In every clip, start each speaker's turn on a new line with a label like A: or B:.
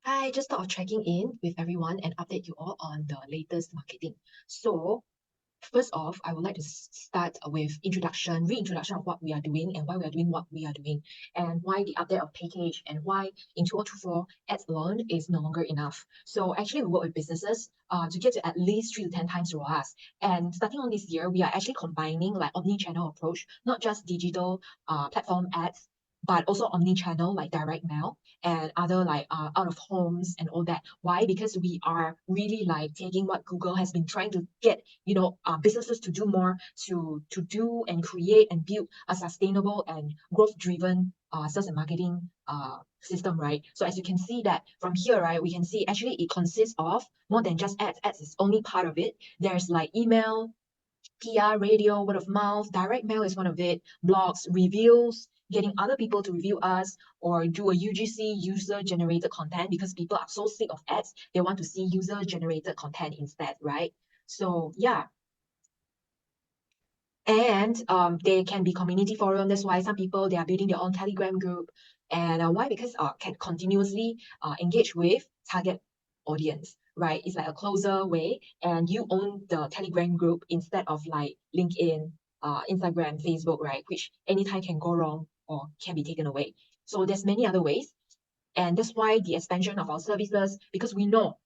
A: Hi, just thought of checking in with everyone and update you all on the latest marketing. So, first off, I would like to start with reintroduction of what we are doing and why we are doing what we are doing, and why the update of package and why in 2024 ads alone is no longer enough. So actually, we work with businesses to get to at least 3 to 10 times ROAS. And starting on this year, we are actually combining like omni-channel approach, not just digital platform ads, but also omni-channel like direct mail and other like out of homes and all that. Why? Because we are really like taking what Google has been trying to get businesses to do more to do and create and build a sustainable and growth driven sales and marketing system, right? So as you can see that from here, right, we can see actually it consists of more than just ads. Ads is only part of it. There's like email, PR, radio, word of mouth, direct mail is one of it, blogs, reviews, getting other people to review us, or do a UGC, user generated content, because people are so sick of ads, they want to see user generated content instead, right? So yeah. And they can be community forum. That's why some people, they are building their own Telegram group. And why? Because can continuously engage with target audience, right? It's like a closer way, and you own the Telegram group instead of like LinkedIn, Instagram, Facebook, right? Which anytime can go wrong or can be taken away. So there's many other ways, and that's why the expansion of our services, because we know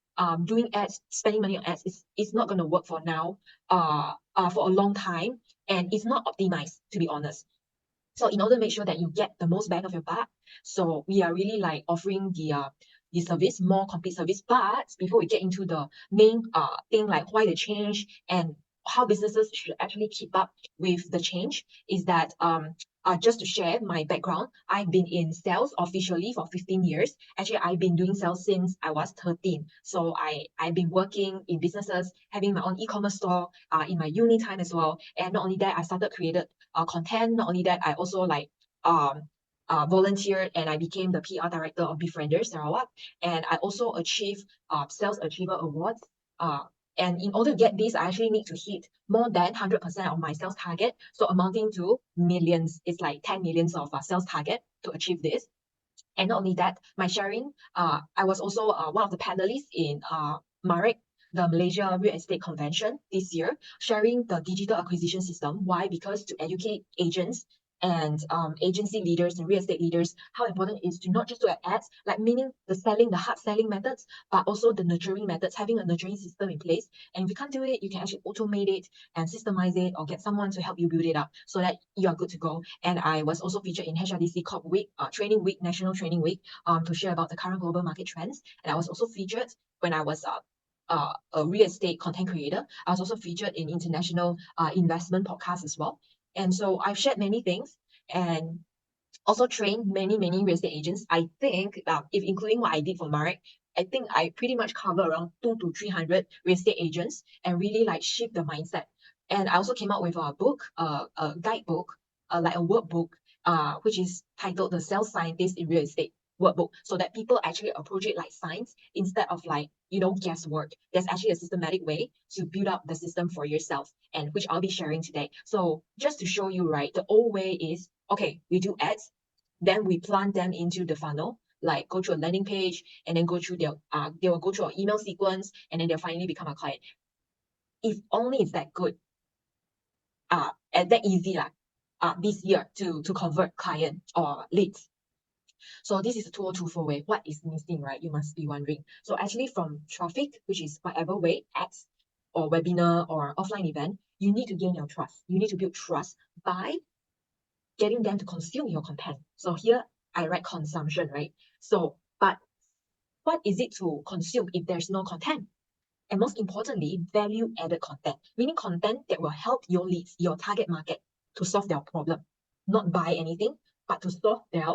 A: doing ads, spending money on ads is not going to work for now, for a long time, and it's not optimized, to be honest. So in order to make sure that you get the most bang of your buck, so we are really like offering the service, more complete service. But before we get into the main thing, like why the change and how businesses should actually keep up with the change, is that just to share my background, I've been in sales officially for 15 years. Actually, I've been doing sales since I was 13. So I've been working in businesses, having my own e-commerce store in my uni time as well. And not only that, I started created content. Not only that, I also like um volunteered and I became the PR director of Befrienders Sarawak. And I also achieved Sales Achiever Awards. Uh, and in order to get this, I actually need to hit more than 100% of my sales target. So amounting to millions, it's like 10 millions of sales target to achieve this. And not only that, my sharing, I was also one of the panelists in MAREC, the Malaysia Real Estate Convention this year, sharing the digital acquisition system. Why? Because to educate agents and agency leaders and real estate leaders, how important it is to not just do ads, like meaning the selling, the hard selling methods, but also the nurturing methods, having a nurturing system in place. And if you can't do it, you can actually automate it and systemize it, or get someone to help you build it up so that you are good to go. And I was also featured in HRDC Corp Week, Training Week, National Training Week, to share about the current global market trends. And I was also featured when I was a real estate content creator. I was also featured in international investment podcasts as well. And so I've shared many things and also trained many real estate agents. I think if including what I did for Marek, I think I pretty much cover around 200 to 300 real estate agents and really like shift the mindset. And I also came out with a book, a guidebook, like a workbook, which is titled The Sales Scientist in Real Estate Workbook, so that people actually approach it like science instead of like, guesswork. There's actually a systematic way to build up the system for yourself, and which I'll be sharing today. So just to show you, right, the old way is, okay, we do ads, then we plant them into the funnel, like go through a landing page and then go through their they will go through our email sequence, and then they'll finally become a client. If only it's that good, and that easy like this year to convert client or leads. So this is a 2024 way. What is missing, right? You must be wondering. So actually from traffic, which is whatever way, ads or webinar or offline event, you need to gain your trust. You need to build trust by getting them to consume your content. So here I write consumption, right? So, but what is it to consume if there's no content? And most importantly, value added content, meaning content that will help your leads, your target market, to solve their problem, not buy anything, but to solve their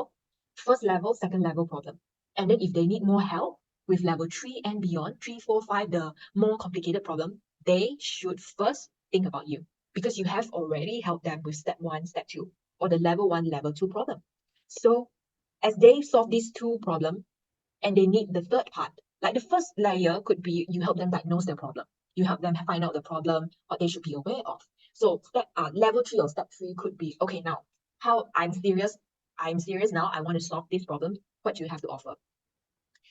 A: first level, second level problem. And then if they need more help with level 3 and beyond, 3, 4, 5, the more complicated problem, they should first think about you, because you have already helped them with step 1, step 2, or the level 1, level 2 problem. So as they solve these two problems, and they need the third part. Like the first layer could be you help them diagnose their problem. You help them find out the problem, what they should be aware of. So step level 3 or step 3 could be, okay, now how I'm serious now. I want to solve this problem. What do you have to offer?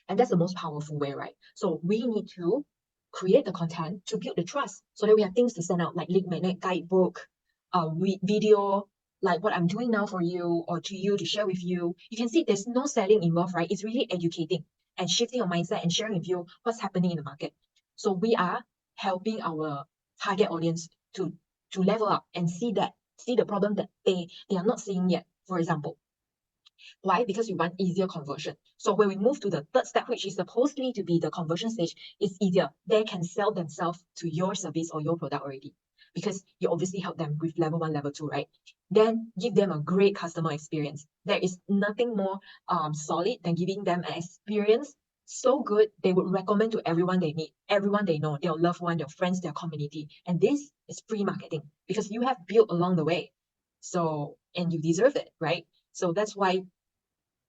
A: And that's the most powerful way, right? So we need to create the content to build the trust so that we have things to send out like link magnet, guidebook, video, like what I'm doing now for you or to you to share with you. You can see there's no selling involved, right? It's really educating and shifting your mindset and sharing with you what's happening in the market. So we are helping our target audience to level up and see the problem that they are not seeing yet. For example, why? Because we want easier conversion. So when we move to the third step, which is supposedly to be the conversion stage, it's easier. They can sell themselves to your service or your product already because you obviously help them with level 1, level 2, right? Then give them a great customer experience. There is nothing more solid than giving them an experience so good they would recommend to everyone they meet, everyone they know, their loved one, their friends, their community. And this is free marketing because you have built along the way. So, and you deserve it, right? So that's why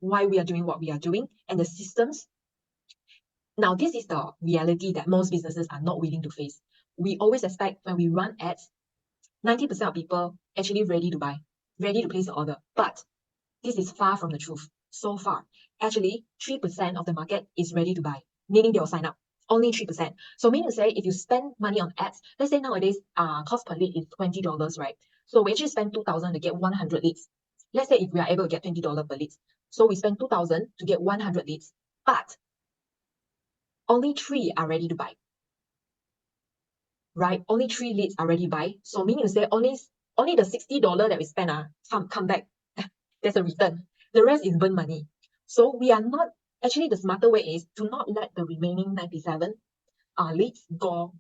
A: we are doing what we are doing and the systems. Now, this is the reality that most businesses are not willing to face. We always expect when we run ads, 90% of people actually ready to buy, ready to place the order. But this is far from the truth. So far, actually, 3% of the market is ready to buy, meaning they'll sign up. Only 3%. So meaning to say, if you spend money on ads, let's say nowadays, cost per lead is $20, right? So we actually spend 2,000 to get 100 leads. Let's say if we are able to get $20 per lead. So we spend 2,000 to get 100 leads, but only 3 are ready to buy, right? Only 3 leads are ready to buy. So meaning to say only the $60 that we spend come back. There's a return. The rest is burn money. So we are not, actually the smarter way is to not let the remaining 97 leads go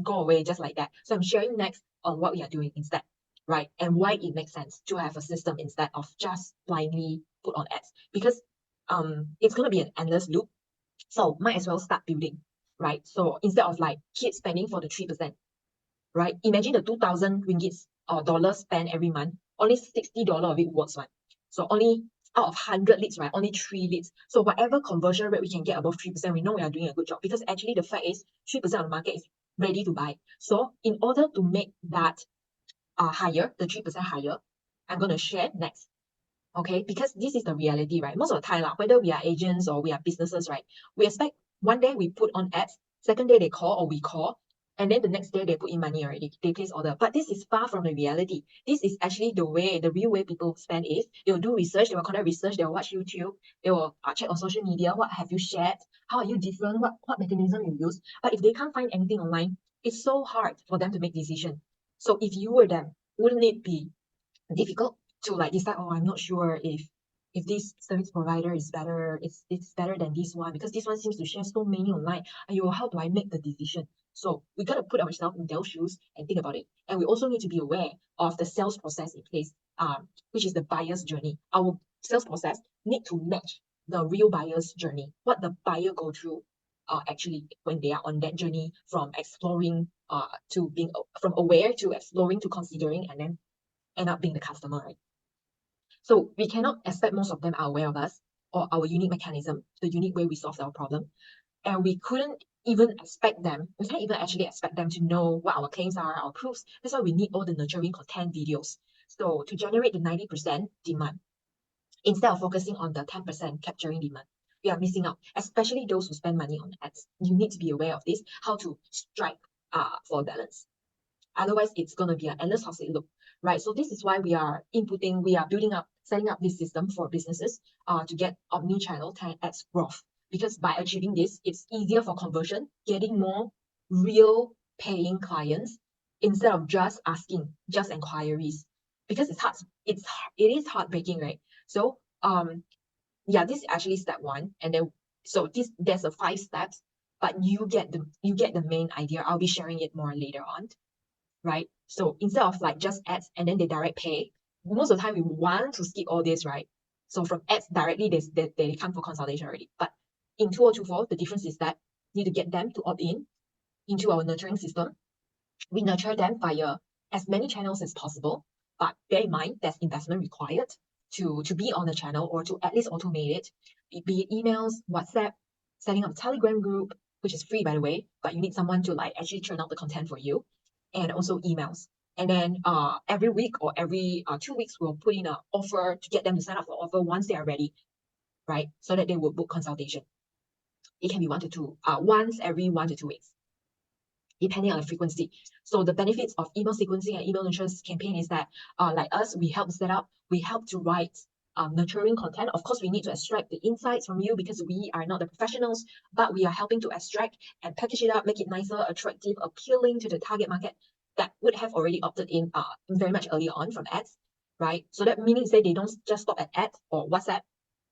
A: away just like that. So I'm sharing next on what we are doing instead, right? And why it makes sense to have a system instead of just blindly put on ads, because it's going to be an endless loop. So might as well start building, right? So instead of like keep spending for the 3%, right? Imagine the 2,000 ringgits or dollars spent every month, only $60 of it works, right? So only out of 100 leads, right? Only 3 leads. So whatever conversion rate we can get above 3%, we know we are doing a good job, because actually the fact is 3% of the market is ready to buy. So in order to make that higher, the 3% higher, I'm going to share next. Okay, because this is the reality, right? Most of the time, whether we are agents or we are businesses, right? We expect one day we put on ads, second day they call or we call, and then the next day they put in money already, they place order. But this is far from the reality. This is actually the real way people spend is they'll do research, they will conduct research, they will watch YouTube, they will check on social media, what have you shared, how are you different, what mechanism you use. But if they can't find anything online, it's so hard for them to make decision. So if you were them, wouldn't it be difficult to like decide, oh, I'm not sure if this service provider is better, it's better than this one, because this one seems to share so many online. And how do I make the decision? So we got to put ourselves in their shoes and think about it. And we also need to be aware of the sales process in place, which is the buyer's journey. Our sales process need to match the real buyer's journey, what the buyer go through actually when they are on that journey from exploring to being from aware to exploring to considering and then end up being the customer, right? So we cannot expect most of them are aware of us or our unique mechanism, the unique way we solve our problem. And we couldn't even expect them, we can't even actually expect them to know what our claims are, our proofs. That's why we need all the nurturing content videos. So to generate the 90% demand, instead of focusing on the 10% capturing demand, we are missing out, especially those who spend money on ads. You need to be aware of this, how to strike for balance. Otherwise, it's going to be an endless toxic loop, right? So this is why we are building up, setting up this system for businesses to get omni-channel 10x growth. Because by achieving this, it's easier for conversion, getting more real paying clients instead of just inquiries. Because it's hard, it is heartbreaking, right? So yeah, this is actually step 1, and then so there's a 5 steps, but you get the main idea. I'll be sharing it more later on, right? So instead of like just ads and then they direct pay, most of the time we want to skip all this, right? So from ads directly, they come for consultation already. But in 2024, the difference is that you need to get them to opt in into our nurturing system. We nurture them via as many channels as possible, but bear in mind there's investment required to be on the channel or to at least automate it, be it emails, WhatsApp, setting up a Telegram group, which is free by the way, but you need someone to like actually churn out the content for you, and also emails. And then every week or every 2 weeks, we'll put in an offer to get them to sign up for offer once they are ready, right? So that they will book consultation. It can be once every 1 to 2 weeks, depending on the frequency. So the benefits of email sequencing and email nurtures campaign is that, like us, we help set up, we help to write nurturing content. Of course, we need to extract the insights from you because we are not the professionals, but we are helping to extract and package it up, make it nicer, attractive, appealing to the target market that would have already opted in very much earlier on from ads, right? So that meaning say they don't just stop at ads or WhatsApp.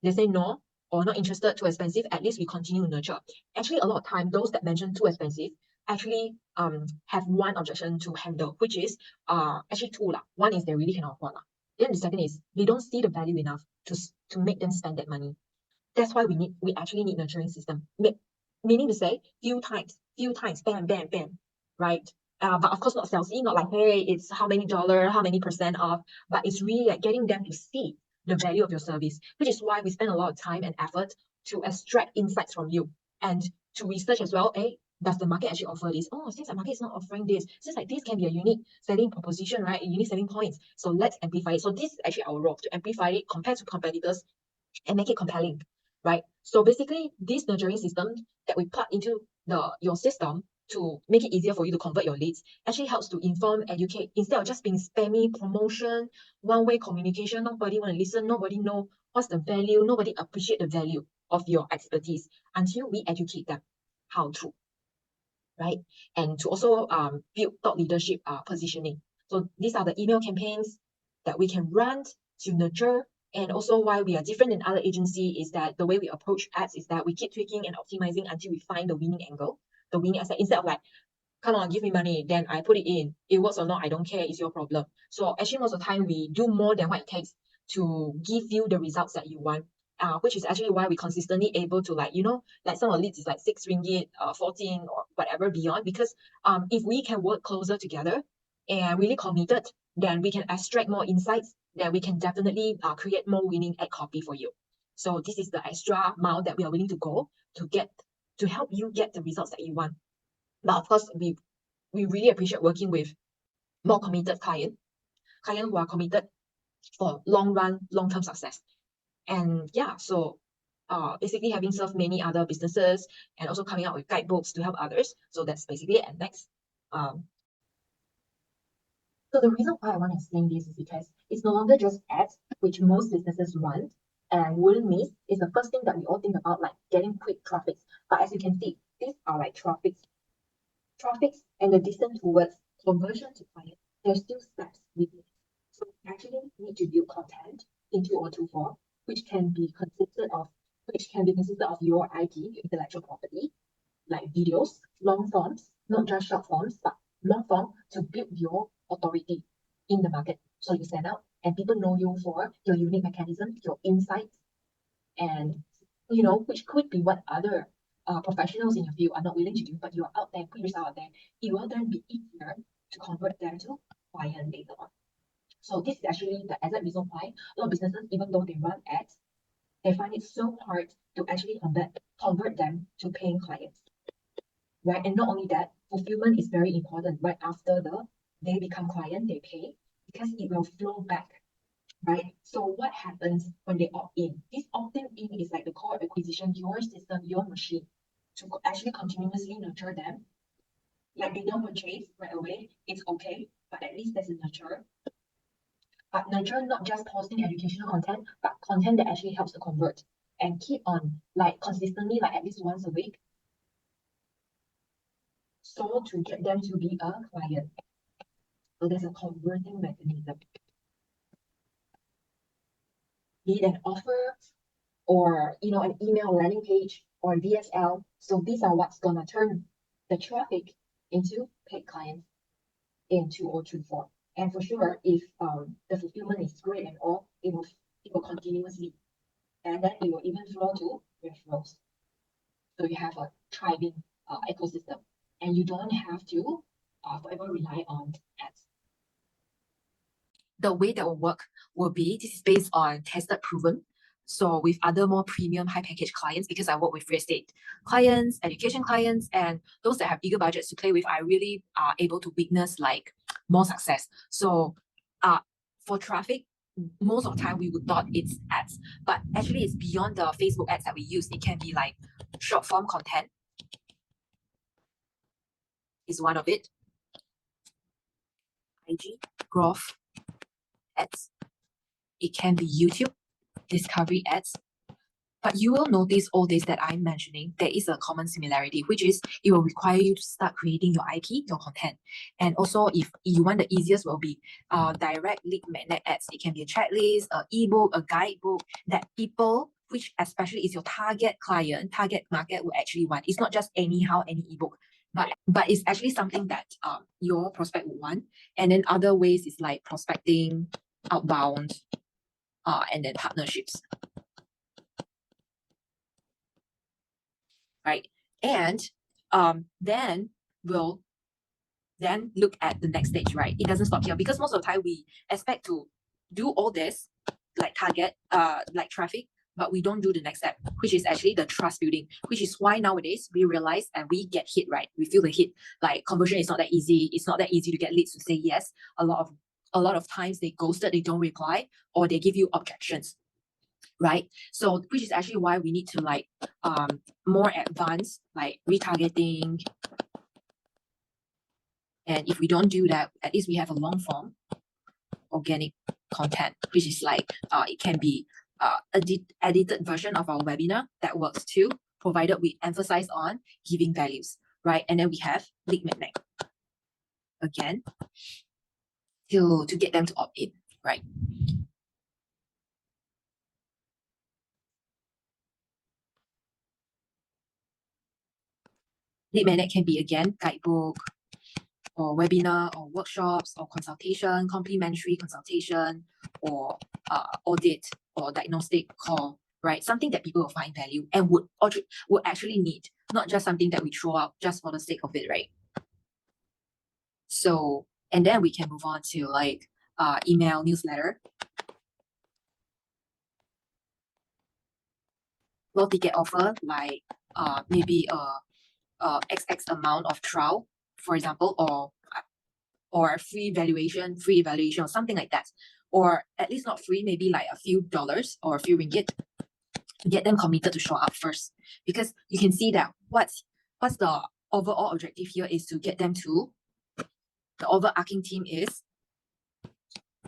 A: They say no or not interested, too expensive. At least we continue to nurture. Actually, a lot of time, those that mention too expensive actually have one objection to handle, which is actually two lah. One is they really cannot afford lah. Then the second is they don't see the value enough to make them spend that money. That's why we actually need nurturing system. Meaning to say few times, bam, bam, bam, right? But of course not salesy, not like, hey, it's how many dollar, how many % off, but it's really like getting them to see the value of your service, which is why we spend a lot of time and effort to extract insights from you and to research as well. Does the market actually offer this? Oh, since the market is not offering this, since like this can be a unique selling proposition, right? A unique selling points. So let's amplify it. So this is actually our role, to amplify it compared to competitors and make it compelling, right? So basically, this nurturing system that we plug into your system to make it easier for you to convert your leads actually helps to inform, educate, instead of just being spammy promotion, one-way communication. Nobody want to listen, nobody know what's the value, nobody appreciate the value of your expertise until we educate them how to, right? And to also build thought leadership positioning. So these are the email campaigns that we can run to nurture. And also why we are different than other agency is that the way we approach ads is that we keep tweaking and optimizing until we find the winning angle, the winning asset, instead of like, come on, give me money, then I put it in. It works or not, I don't care, it's your problem. So actually most of the time we do more than what it takes to give you the results that you want. Which is actually why we consistently able to, like, like some of the leads is like 6 ringgit, 14 or whatever beyond, because if we can work closer together and really committed, then we can extract more insights, then we can definitely create more winning ad copy for you. So this is the extra mile that we are willing to go to help you get the results that you want. But of course, we really appreciate working with more committed clients who are committed for long-term success. And yeah, so basically having served many other businesses and also coming out with guidebooks to help others. So that's basically it. And next. So the reason why I want to explain this is because it's no longer just ads, which most businesses want and wouldn't miss. Is the first thing that we all think about, like getting quick traffic. But as you can see, these are like traffics and the distance towards conversion to client. There's still steps with it. So you actually need to build content in 2024, which can be consisted of your IP, your intellectual property, like videos, long forms, not just short forms, but long form to build your authority in the market. So you stand out and people know you for your unique mechanism, your insights, and which could be what other professionals in your field are not willing to do, but you are out there, put yourself out there. It will then be easier to convert them to client later on. So this is actually the exact reason why a lot of businesses, even though they run ads, they find it so hard to actually convert them to paying clients, right? And not only that, fulfillment is very important. Right after they become client, they pay, because it will flow back, right? So what happens when they opt in? This opting in is like the core acquisition, your system, your machine, to actually continuously nurture them. Like they don't purchase right away, it's okay, but at least there's a nurture. But nurture not just posting educational content, but content that actually helps to convert and keep on like consistently, like at least once a week. So to get them to be a client. So there's a converting mechanism. Be it an offer or an email landing page or VSL. So these are what's gonna turn the traffic into paid clients in 2024. And for sure, if the fulfillment is great and all, it will continuously, and then it will even flow to referrals. So you have a thriving ecosystem, and you don't have to forever rely on ads. The way that will work will be, this is based on tested, proven. So with other more premium high package clients, because I work with real estate clients, education clients, and those that have bigger budgets to play with, I really are able to witness like more success. So for traffic, most of the time we would thought it's ads, but actually it's beyond the Facebook ads that we use. It can be like Short form content is one of it. IG, growth ads. It can be YouTube, discovery ads. But you will notice all this that I'm mentioning, there is a common similarity, which is it will require you to start creating your IP, your content. And also, if you want, the easiest will be direct lead magnet ads. It can be a checklist, an ebook, a guidebook that people, which especially is your target client, target market, will actually want. It's not just anyhow, any ebook, but it's actually something that your prospect would want. And then other ways is like prospecting, outbound, and then partnerships. Right? And then we'll then look at the next stage, right? It doesn't stop here, because most of the time we expect to do all this, like target, like traffic, but we don't do the next step, which is actually the trust building, which is why nowadays we realize and we get hit, right? We feel the hit, like conversion is not that easy. It's not that easy to get leads to say yes. A lot of times they ghosted, they don't reply, or they give you objections. Right? So which is actually why we need to like more advanced like retargeting. And if we don't do that, at least we have a long form organic content, which is like it can be edited version of our webinar that works too, provided we emphasize on giving values, right? And then we have lead magnet again to get them to opt in, right? Lead magnet can be again guidebook, or webinar, or workshops, or consultation, complimentary consultation, or audit, or diagnostic call, right? Something that people will find value and would actually need, not just something that we throw out just for the sake of it, right? So, and then we can move on to like email newsletter, low ticket offer, like maybe XX amount of trial, for example, or free evaluation, or something like that, or at least not free, maybe like a few dollars or a few ringgit to get them committed to show up first. Because you can see that what's the overall objective here is to get them to, the overarching theme is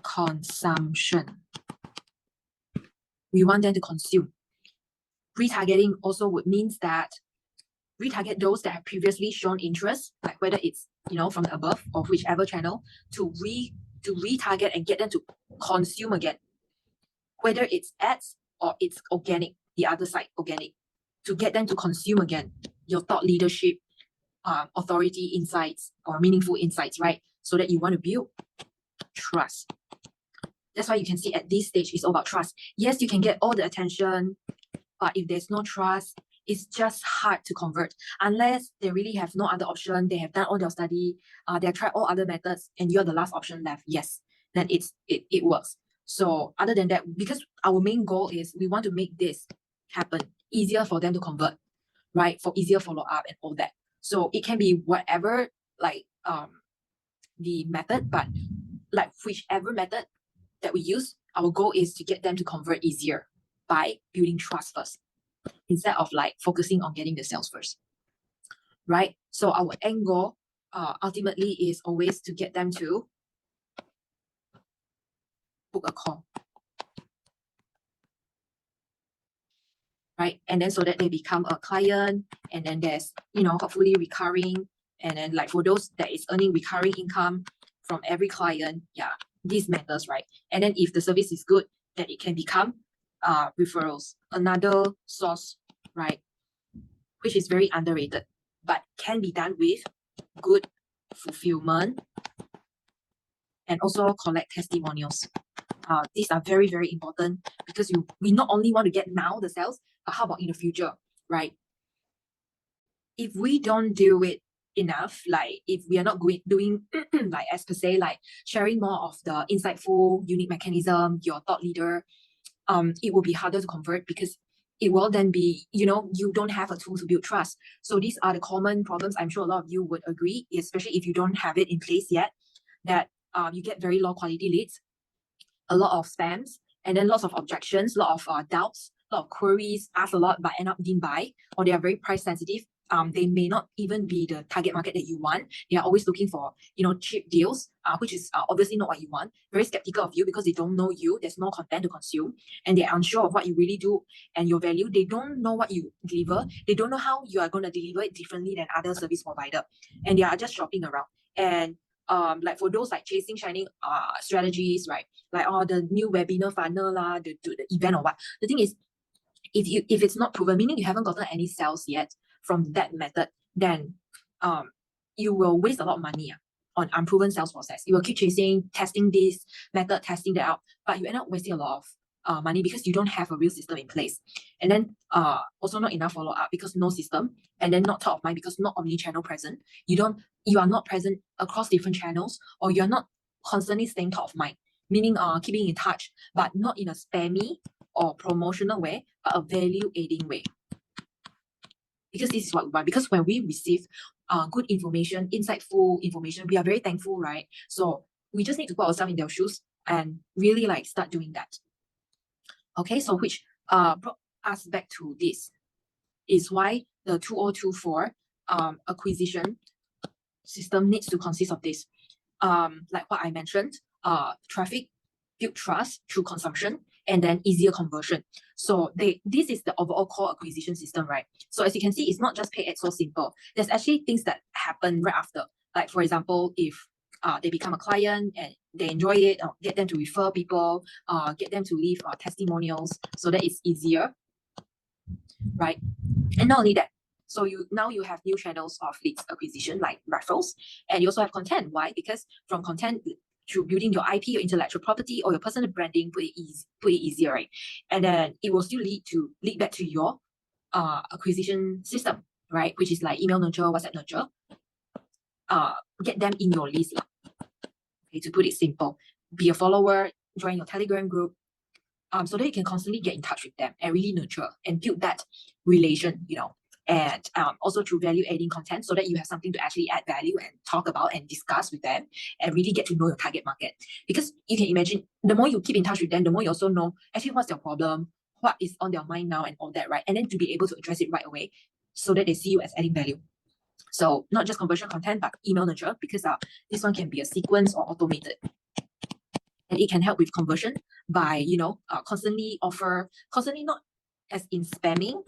A: consumption. We want them to consume. Retargeting also would means that retarget those that have previously shown interest, like whether it's from the above or whichever channel, to retarget and get them to consume again, whether it's ads or it's organic, the other side organic, to get them to consume again your thought leadership, authority insights, or meaningful insights, right? So that you want to build trust. That's why you can see at this stage it's all about trust. Yes, you can get all the attention, but if there's no trust, it's just hard to convert unless they really have no other option. They have done all their study, they have tried all other methods, and you're the last option left. Yes, then it works. So other than that, because our main goal is we want to make this happen easier for them to convert, right? For easier follow up and all that. So it can be whatever, like the method, but like whichever method that we use, our goal is to get them to convert easier by building trust first, instead of like focusing on getting the sales first, right? So our end goal ultimately is always to get them to book a call, right? And then so that they become a client, and then there's hopefully recurring, and then like for those that is earning recurring income from every client, yeah, this matters, right? And then if the service is good, then it can become referrals, another source, right? Which is very underrated, but can be done with good fulfillment, and also collect testimonials. These are very, very important, because we not only want to get now the sales, but how about in the future, right? If we don't do it enough, like if we are not doing like as per se, like sharing more of the insightful, unique mechanism, your thought leader, it will be harder to convert, because it will then be, you don't have a tool to build trust. So these are the common problems. I'm sure a lot of you would agree, especially if you don't have it in place yet, that you get very low quality leads, a lot of spams, and then lots of objections, a lot of doubts lot of queries, ask a lot, but end up didn't buy, or they are very price sensitive. They may not even be the target market that you want. They are always looking for, cheap deals, which is obviously not what you want. Very skeptical of you because they don't know you. There's no content to consume, and they're unsure of what you really do and your value. They don't know what you deliver. They don't know how you are going to deliver it differently than other service provider, and they are just shopping around. And like for those like chasing shining strategies, right? Like the new webinar funnel lah, the event or what. The thing is, if it's not proven, meaning you haven't gotten any sales yet from that method, then you will waste a lot of money on unproven sales process. You will keep chasing, testing this method, testing that out, but you end up wasting a lot of money because you don't have a real system in place. And then also not enough follow-up because no system, and then not top of mind because not omni-channel present. You are not present across different channels, or you're not constantly staying top of mind, meaning keeping in touch, but not in a spammy or promotional way, but a value-adding way. Because this is what we want. Because when we receive good information, insightful information, we are very thankful, right? So we just need to put ourselves in their shoes and really like start doing that. Okay, so which brought us back to this is why the 2024 acquisition system needs to consist of this. Like what I mentioned, traffic, build trust through consumption, and then easier conversion. So this is the overall core acquisition system, right? So as you can see, it's not just pay ads so simple. There's actually things that happen right after. Like for example, if they become a client and they enjoy it, get them to refer people, get them to leave testimonials, so that it's easier, right? And not only that, so now you have new channels of leads acquisition like referrals, and you also have content. Why? Because from content through building your IP, your intellectual property, or your personal branding, put it easier, right? And then it will still lead back to your acquisition system, right? Which is like email nurture, WhatsApp nurture. Get them in your list. Okay, to put it simple, be a follower, join your Telegram group, so that you can constantly get in touch with them and really nurture and build that relation, and also through value-adding content, so that you have something to actually add value and talk about and discuss with them and really get to know your target market. Because you can imagine, the more you keep in touch with them, the more you also know actually what's their problem, what is on their mind now and all that, right? And then to be able to address it right away so that they see you as adding value. So not just conversion content, but email nurture, because this one can be a sequence or automated. And it can help with conversion by, constantly not as in spamming,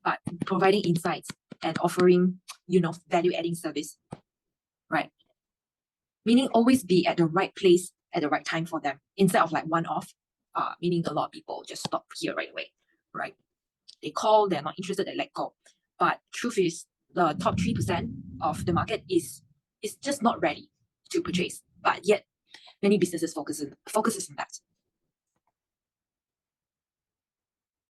A: but providing insights and offering, value-adding service, right? Meaning always be at the right place at the right time for them, instead of like one-off, meaning a lot of people just stop here right away, right? They call, they're not interested, they let go. But truth is, the top 3% of the market is just not ready to purchase, but yet many businesses focuses on that.